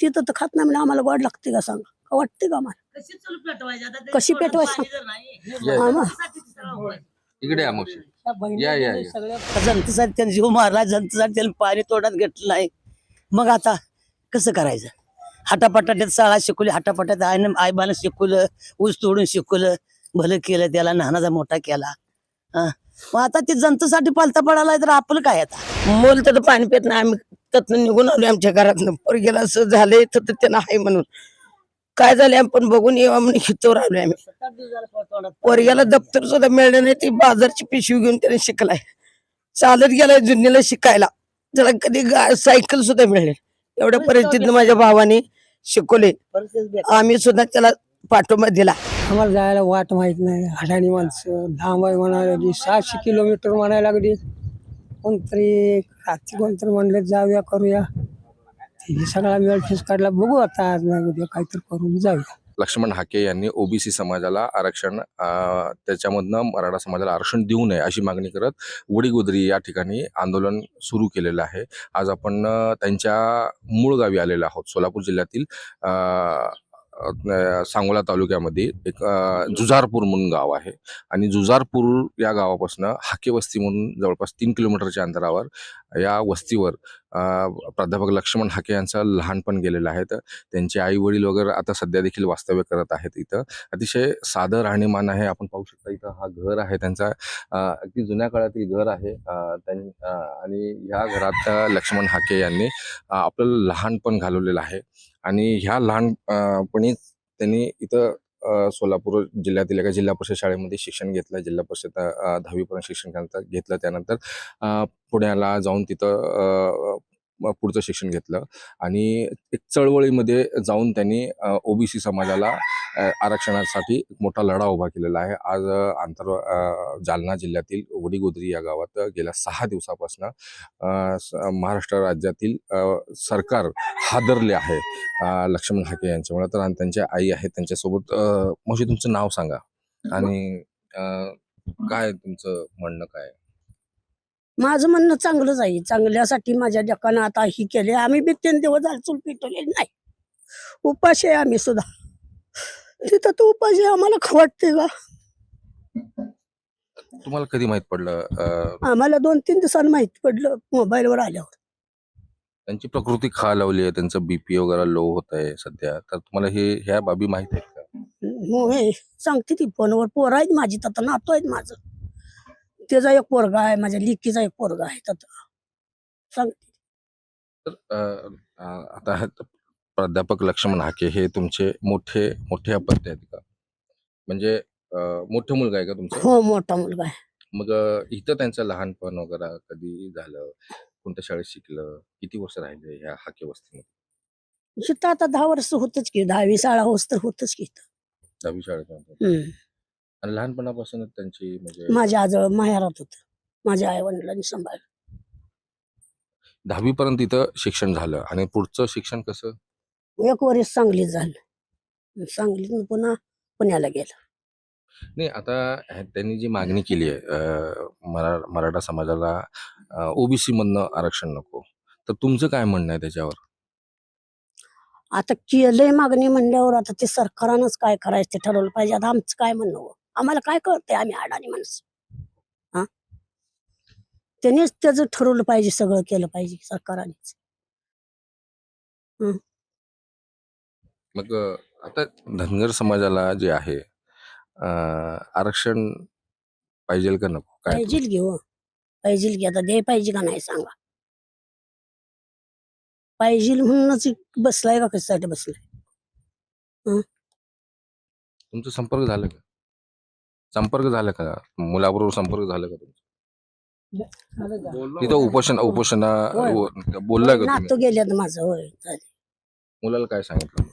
तिथं तर खात नाही म्हणजे आम्हाला गोड लागते का सांगा, का वाटते का आम्हाला? कशी पेटवायची इकडे या मावशी. या या या. सगळ्या जनतेसाठी त्यांनी जीव मारला, जनतेसाठी त्यांनी पाणी तोंडात घेतलं नाही. मग आता कसं करायचं? हाटापाटाट्यात शाळा शिकवली, हाटापाट्यात आईबानं शिकवलं, ऊस तोडून शिकवलं, भलं केलं, त्याला लहानाचा मोठा केला. मग आता ते जनतेसाठी पालता पडायला तर आपलं काय आता? मोल तर पाणी पित नाही, आम्ही त्यातनं निघून आलो आमच्या घरातनं. पोरगेला असं झालंय तर त्यांना आहे म्हणून काय झाले आपण बघून येऊ म्हणून हितवर आलोय आम्ही. पोरग्याला दप्तर सुद्धा मिळलं नाही, ती बाजारची पिशवी घेऊन त्याने शिकलाय, चालत गेलाय जुन्नीला शिकायला, त्याला कधी सायकल सुद्धा मिळेल. एवढ्या परिस्थितीत माझ्या भावाने शिकवले, आम्ही सुद्धा त्याला पाठिंबा दिला. आम्हाला जायला वाट माहित नाही, अडाणी माणसं लांब आहे म्हणायला लागली, 600 किलोमीटर म्हणायला लागली. कोणतरी कोणतरी म्हणले जाऊया करूया, हे सगळा मेळ फेस काढला. बघू आता आज नाही उद्या काहीतरी करून जाऊया. लक्ष्मण हाके यांनी ओबीसी समाजाला आरक्षण त्याच्यामधनं मराठा समाजाला आरक्षण देऊ नये अशी मागणी करत वडीगोद्री या ठिकाणी आंदोलन सुरू केलेलं आहे. आज आपण त्यांच्या मूळ गावी आलेलो आहोत. सोलापूर जिल्ह्यातील सांगोला तालुक्यामध्ये एक जुजारपूर म्हणून गाव आहे आणि जुजारपूर या गावापासून हाके वस्ती म्हणून जवळपास 3 किलोमीटरच्या अंतरावर या वस्तीवर प्राध्यापक लक्ष्मण हाके यांचं लहानपण गेलेलं आहे. तर त्यांचे आई वडील वगैरे आता सध्या देखील वास्तव्य करत आहेत. इथं अतिशय साधं राहणीमान आहे. आपण पाहू शकता इथं हा घर आहे त्यांचा, अगदी जुन्या काळातील घर आहे. आणि ह्या घरात लक्ष्मण हाके यांनी आपलं लहानपण घालवलेलं आहे आणि ह्या लहानपणी त्यांनी इथं सोलापूर जिल्ह्यातील एका जिल्हा परिषद शाळेमध्ये शिक्षण घेतलं. जिल्हा परिषद 10वी पर्यंत शिक्षण घेतलं. त्यानंतर पुण्याला जाऊन तिथं पुढचं शिक्षण घेतलं आणि एक चळवळीमध्ये जाऊन त्यांनी ओबीसी समाजाला आरक्षणासाठी मोठा लढा उभा केलेला आहे. आज जालना जिल्ह्यातील वडीगोद्री या गावात गेल्या 6 दिवसापासून महाराष्ट्र राज्यातील सरकार हादरले आहे लक्ष्मण हाके यांच्यामुळे. तर आणि त्यांच्या आई आहेत त्यांच्यासोबत. म्हणजे तुमचं नाव सांगा आणि काय तुमचं म्हणणं काय? माझं म्हणणं चांगलंच आहे, चांगल्यासाठी माझ्या जकानं आता ही केले. आम्ही बी 3 दिवस झाले चूल पेटवलेली नाही, उपाशी आहे आम्ही सुद्धा. तिथं तो उपाशी आम्हाला खवटते का? तुम्हाला कधी माहित पडलं? आम्हाला 2-3 दिवसांनी माहिती पडलं मोबाईलवर आल्यावर. त्यांची प्रकृती खालावली आहे, त्यांचं बीपी वगैरे लो होत आहे सध्या. तर तुम्हाला ह्या बाबी माहित आहेत का? होय, सांगते ती फोनवर. पोरं आहेत माझी, तर नातू आहेत माझं. त्याचा एक पोरगा आहे, माझ्या लिकीचा एक पोरगा आहे, तर सांगते. तर आता प्राध्यापक लक्ष्मण हाके हे तुमचे मोठे अपत्य आहेत का? म्हणजे मोठा मुलगा आहे का तुमचा? हो, मोठा मुलगा आहे. मग इथं त्यांचं लहानपण वगैरे कधी झालं? कोणत्या शाळेत शिकलं? किती वर्ष राहिले ह्या हाके वस्तीमध्ये? इथं आता 10 वर्ष होतच की, 10वी शाळा होस तर होतच की इथं. 10वी शाळेत आणि लहानपणापासूनच त्यांची म्हणजे माझ्या आजोळ माहेरात होत, माझ्या आई वडिलांनी सांभाळलं. 10वी पर्यंत इथं शिक्षण झालं आणि पुढचं शिक्षण कसं? 1 वर्ष सांगलीत झालं, सांगलीत पुन्हा पुण्याला गेलं. नाही, आता त्यांनी जी मागणी केली आहे मराठा समाजाला ओबीसी मधनं आरक्षण नको, तर तुमचं काय म्हणणं आहे त्याच्यावर? आता केलंय मागणी म्हणल्यावर आता ते सरकारनंच काय करायचं ते ठरवलं पाहिजे. आता आमचं काय म्हणणं हो? आम्हाला काय कळतंय, आम्ही अडाणी माणसं. त्यांनीच त्याचं ठरवलं पाहिजे, सगळं केलं पाहिजे सरकारनेच. मग आता धनगर समाजाला जे आहे आरक्षण पाहिजे का नको? काय पाहिजे घेऊ, पाहिजे की. आता दे पाहिजे का नाही सांगा? पाहिजे म्हणूनच बसलाय का कशासाठी बसलाय? तुमचं संपर्क झालं का? मुलाबरोबर संपर्क झाला का तुमचा? तिथं उपोषण बोललाय का नातू तुम्ही? गेल्यात माझं. होय, झाले. मुलाला काय सांगितलं?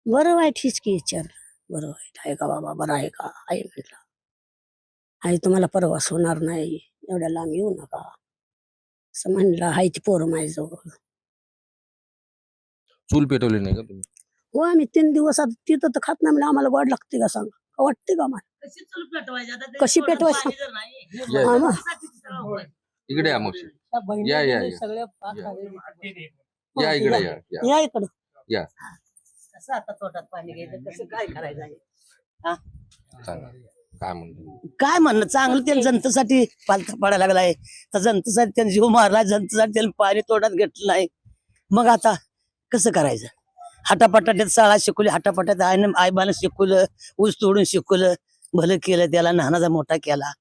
बरं वाईट हीच की विचारलं, बरं वाईट आहे का बाबा, बरं आहे का? आई म्हटलं, आई तुम्हाला परवास होणार नाही, एवढ्या लांब येऊ नका असं म्हणलं. हाय ती पोरं माझ्याजवळ. चूल पेटवली नाही का तुम्ही? हो, आम्ही 3 दिवस आता तिथं तर खात नाही म्हणजे आम्हाला गोड लागते का सांगा, का वाटते का आम्हाला? कशी पेटवायची? इकडे या मावशी. या या या सगळ्या या इकडे या या इकडं. या. कसं आता तोटात पाणी घ्यायचं कसं काय करायचं आहे? सांगा काय म्हणतो. काय म्हणणं चांगलं त्याला जनतेसाठी पालथा पडायला लागलाय तर जनतेसाठी त्याने जीव मारला जनतेसाठी त्याला पाणी तोंडात घेतलं नाही मग आता कसं करायचं हाटापाटाट्यात शाळा शिकवली हाटापाट्यात आईबानं शिकवलं ऊस तोडून शिकवलं भलं केलं त्याला लहानाचा मोठा केला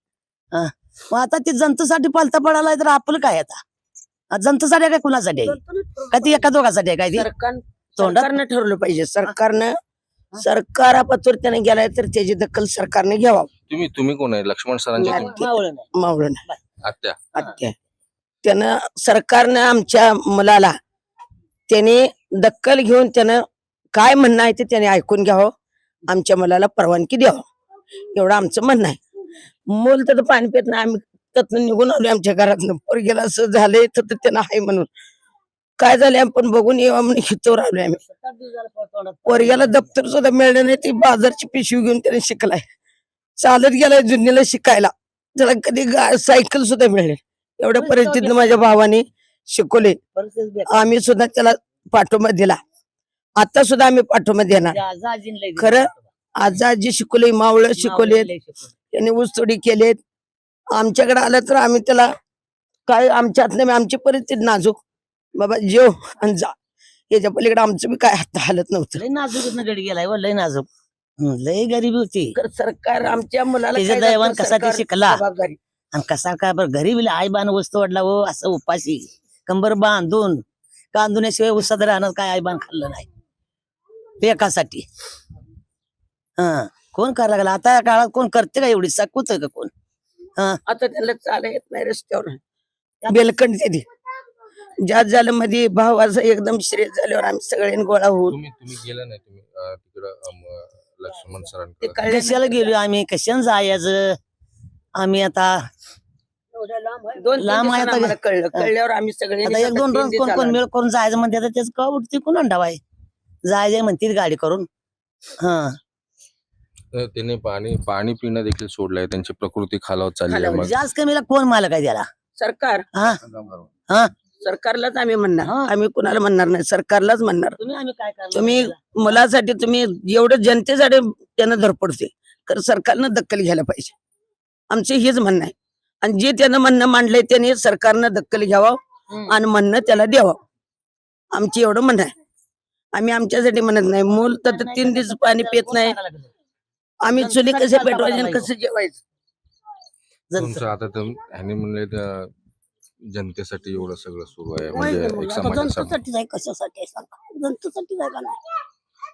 मग आता ते जनतेसाठी पालथा पडायला तर आपलं काय आता जनतेसाठी आहे काय कुणासाठी आहे का ती एका दोघासाठी आहे काय ती तोंडात सरकारनं ठरवलं पाहिजे सरकारनं सरकारापत्र त्याने गेलाय तर त्याची दखल सरकारने घ्यावा तुम्ही कोण आहे? लक्ष्मण सरांचे मावळं नाही. मावळण आत्या. आत्या त्यानं सरकारनं आमच्या मुलाला त्याने दखल घेऊन त्यानं काय म्हणणं आहे ते त्याने ऐकून घ्यावं आमच्या मुलाला परवानगी द्यावं एवढं आमचं म्हणणं आहे. मूल तर पाणी पित नाही आम्ही त्यातनं निघून आलो आमच्या घरातनं पोरगेला असं झालंय तर त्यानं आहे म्हणून काय झालंय आपण बघून येवा म्हणून हितवर आलोय आम्ही. पोरग्याला दप्तर सुद्धा मिळलं नाही ती बाजारची पिशवी घेऊन त्याने शिकलाय चालत गेलाय जुन्नीला शिकायला त्याला कधी सायकल सुद्धा मिळेल एवढ्या परिस्थितीनं माझ्या भावाने शिकवले आम्ही सुद्धा त्याला पाठोबा दिला आता सुद्धा आम्ही पाठोबा देणार खरं आजी शिकवले मावळ शिकवले त्यांनी ऊसतोडी केलेत आमच्याकडे आलं तर आम्ही त्याला काय आमच्या हातनं आमची परिस्थिती नाजूक बाबा जेव आणि जा याच्या पलीकडे आमचं बी काय हात हालत नव्हतं लय नाजूक गडी गेलाय लय नाजूक लय गरीबी होती तर सरकार आमच्या मुलाला त्याचं काय दैवान दाखवतं, कसा ते सरकार शिकला. जबाबदारी. आणि कसा काय बरं गरीबीला आई बाण वस्तू वाढला हो असं उपाशी कंबर बांधून कांदुण्याशिवाय उसात राहणार काय आई बाण खाल्लं नाही ते एकासाठी कोण करायला लागला आता या काळात कोण करते का एवढी सकूच का कोण आता त्याला चाला येत नाही रस्त्यावर बेलकंड ते ज्या झालं मध्ये भाव असं एकदम श्रेय झाल्यावर आम्ही सगळ्यांनी गोळा होऊन तुम्ही गेला नाही तुम्ही तिकडं लक्ष्मण ते सरांकडे कळलं कशाला गेलो आम्ही कशाने जायचं आम्ही आता दोन लांब आहे आता. आम्हाला कळलं कळल्यावर आम्ही सगळे आता एक दोन रोज कोण कोण मेळ करून जायचं म्हणते आता त्याच का उठते कोण अंडावाय जायचं म्हणते गाडी करून त्याने पाणी पिणं देखील सोडलंय त्यांची प्रकृती खालावत चालली आहे. मग जास्त कमीला कोण मालक आहे त्याला सरकार हा सरकारलाच आम्ही म्हणणार हा. आम्ही कुणाला म्हणणार नाही सरकारलाच म्हणणार तुम्ही आम्ही काय करणार तुम्ही त्याला? मुलासाठी तुम्ही एवढं जनतेसाठी त्यानं धडपडते तर सरकारनं दखल घ्यायला पाहिजे आमचे हेच म्हणणं आहे आणि जे त्यानं म्हणणं मांडलंय त्याने सरकारनं दखल घ्यावं आणि म्हणणं त्याला द्यावं आमची एवढं म्हणणं आहे आम्ही आमच्यासाठी म्हणत नाही मूल तर 3 दिवस पाणी पित नाही आम्ही चुली कसे पेटवायचे आणि कसं जेवायचं तुमचं आता ह्याने म्हणले जनतेसाठी एवढं सगळं सुरू आहे म्हणजे एक समाजासाठी जनतेसाठीच आहे कशासाठी आहे सांगा जनतेसाठीच आहे का नाही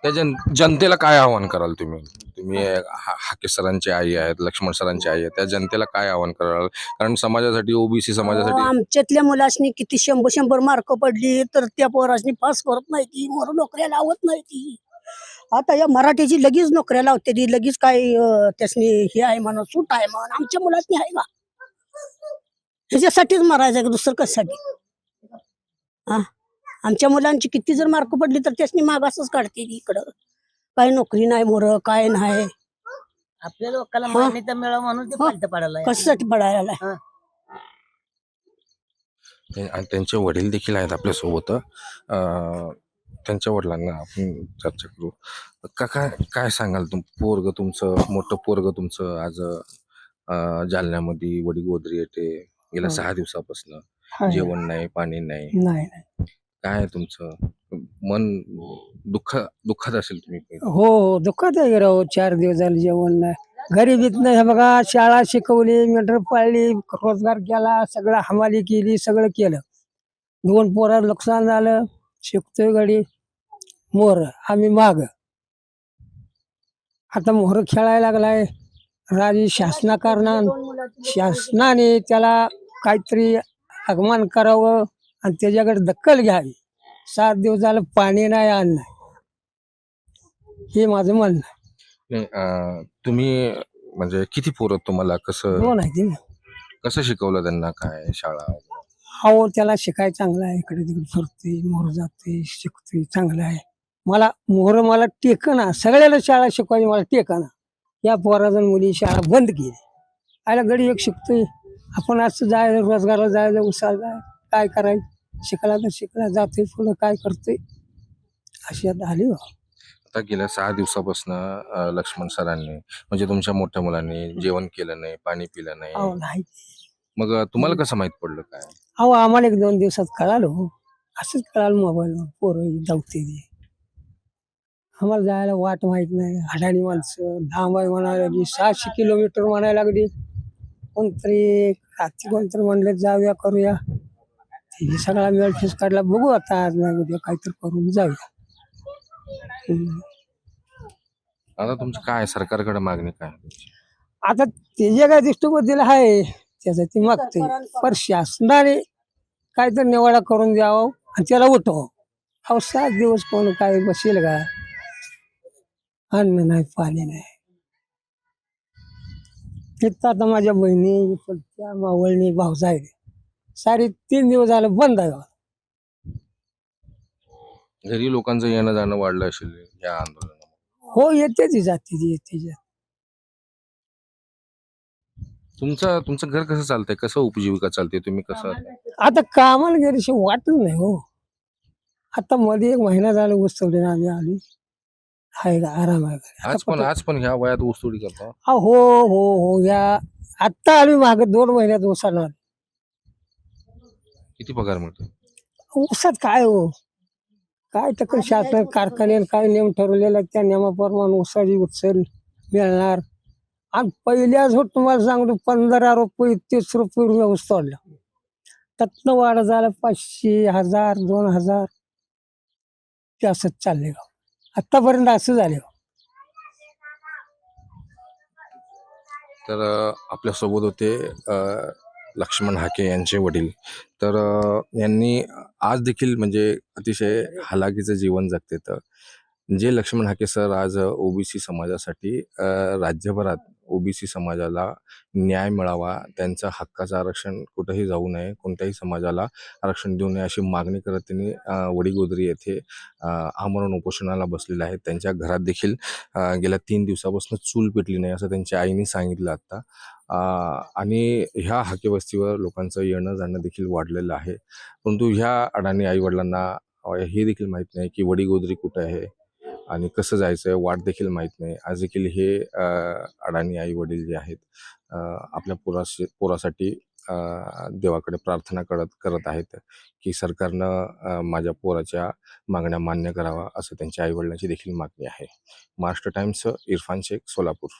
त्या जनतेला काय आव्हान कराल तुम्ही हाके सरांची आई आहेत लक्ष्मण सरांची आई आहेत त्या जनतेला काय आव्हान कराल कारण समाजासाठी ओबीसी समाजासाठी आमच्यातल्या मुलासनी किती 100 मार्क पडली तर त्या पोरासनी पास करत नाही ती मोर नोकऱ्या लावत नाही ती आता या मराठीची लगेच नोकऱ्या लावते ती लगेच काय त्यासनी हे आहे म्हणून सूट आहे म्हणून आमच्या मुलासनी आहे का ह्याच्यासाठीच मारायचं दुसरं कशासाठी हा आमच्या मुलांची किती जर मार्क पडली तर त्यासनी मागासच काढते ती इकडं काय नोकरी नाही मोर काय नाही आपल्या लोकांना मान्यता मिळावं म्हणून ते पालथं पडायला कशासाठी पडायला आणि त्यांचे वडील देखील आहेत आपल्या सोबत त्यांच्या वडिलांना आपण चर्चा करू काय सांगाल तुमचं मोठं पोरग तुमचं आज जालन्यामध्ये वडीगोद्री येते गेल्या 6 दिवसापासून जेवण नाही पाणी नाही नाही काय तुमचं मन दुःखात असेल तुम्ही हो दुःखात आहे राव 4 दिवस झाले जेवण नाही गरिबीत नाही हे बघा शाळा शिकवली मीटर पाळली रोजगार केला सगळं हमाली केली सगळं केलं 2 पोरा नुकसान झालं शिकतोय गडी मोर आम्ही माग आता मोहर खेळायला लागलाय राजी शासनाने त्याला काहीतरी आगमन करावं आणि त्याच्याकडे दखल घ्यावी 7 दिवस झालं पाणी नाही अन्न नाही हे माझं म्हणणं आहे. तुम्ही म्हणजे किती पोरं तुम्हाला दोन आहे ते कसं शिकवलं त्यांना काय शाळा हो त्याला शिकाय चांगलं आहे इकडे तिकडे फिरते मोहर जाते शिकते चांगलं आहे मला टेकना सगळ्याला शाळा शिकवायची मला टेकना या पोराजण मुली शाळा बंद केली आयला गडी एक शिकतोय आपण असं जायचं रोजगाराला जायचं उसाला जाय काय करायचं शिकला तर शिकला जातोय पुढं काय करतोय अशी आता आली हो. आता गेल्या 6 दिवसापासून लक्ष्मण सरांनी म्हणजे तुमच्या मोठ्या मुलांनी जेवण केलं नाही, पाणी पिलं नाही. अहो नाही मग तुम्हाला कसं माहित पडलं काय? अहो आम्हाला 1-2 दिवसात कळालं हो. असंच कळालं मोबाईलवर पोरं धावते ते. आम्हाला जायला वाट माहित नाही. अडाणी माणसं लांब आहे म्हणायला लागली. 600 किलोमीटर म्हणायला लागली. कोणतरी रात्री कोणतरी म्हणले जाऊया करूया. ते सगळा मेळ फेस काढला. बघू आता आज नाही उद्या काहीतरी करून जाऊया. हम्म. आता तुमची काय सरकारकडे मागणी काय आहे तुमची? आता ते जे काय दृष्टिकोन आहे त्याचं ते मागते पर शासनाने काहीतरी निवाडा करून द्यावं आणि त्याला उठव. अहो 7 दिवस कोण काय बसेल का? अन्न नाही पाणी नाही. इथं आता माझ्या बहिणी त्या मावळणी भाऊजाई सारे 3 दिवस झालं बंद आहे. घरी लोकांचं येणं जाणं वाढलं असेल या आंदोलनामुळे. हो येते ती जाते ती येते ती. तुमचं घर कसं चालतंय? कसं उपजीविका चालते? तुम्ही कसं? आता कामाला गेल्याशी वाटत नाही हो. आता मध्ये 1 महिना झाला ऊस तोडीने आम्ही आली आहे का आराम आहे का? आज पण ह्या वयात ऊसतोडी करता? हो हो हो या आत्ता आम्ही मागे 2 महिन्यात ऊसाला किती पगार मिळतो? ऊसात काय हो काय तर शासन कारखान्याने काय नियम ठरवलेला आहे, त्या नियमाप्रमाणे ऊसाची उचल मिळणार. आणि पहिल्याच हो तुम्हाला सांगतो 15 रुपये 30 रुपये ऊस तोडला. त्यातनं वाढ झालं 500, 1000, 2000 ते असंच चालले हो. आतापर्यंत असं झाले हो. तर आपल्या सोबत होते लक्ष्मण हाके यांचे वडील. तर यांनी आज देखील म्हणजे अतिशय हालाकीचं जीवन जगते. तर जे लक्ष्मण हाके सर आज ओबीसी समाजासाठी राज्यभरात ओबीसी समाजाला न्याय मिळावा, त्यांचा हक्काचं आरक्षण कुठंही जाऊ नये, कोणत्याही समाजाला आरक्षण देऊ नये अशी मागणी करत त्यांनी वडीगोद्री येथे आमरण उपोषणाला बसलेले आहेत. त्यांच्या घरात देखील गेल्या 3 दिवसापासून चूल पेटली नाही असं त्यांच्या आईने सांगितलं आता. आणि ह्या हाकेवस्तीवर लोकांचं येणं जाणं देखील वाढलेलं आहे. परंतु ह्या अडाणी आईवडिलांना हे देखील माहीत नाही की वडीगोद्री कुठं आहे आणि कसं जायचं आहे, वाट देखील माहीत नाही. आज देखील हे अडाणी आई वडील जे आहेत आपल्या पोरासाठी देवाकडे प्रार्थना करत आहेत की सरकारनं माझ्या पोराच्या मागण्या मान्य करावा असं त्यांच्या आईवडिलांची देखील मागणी आहे. महाराष्ट्र टाइम्स, इरफान शेख, सोलापूर.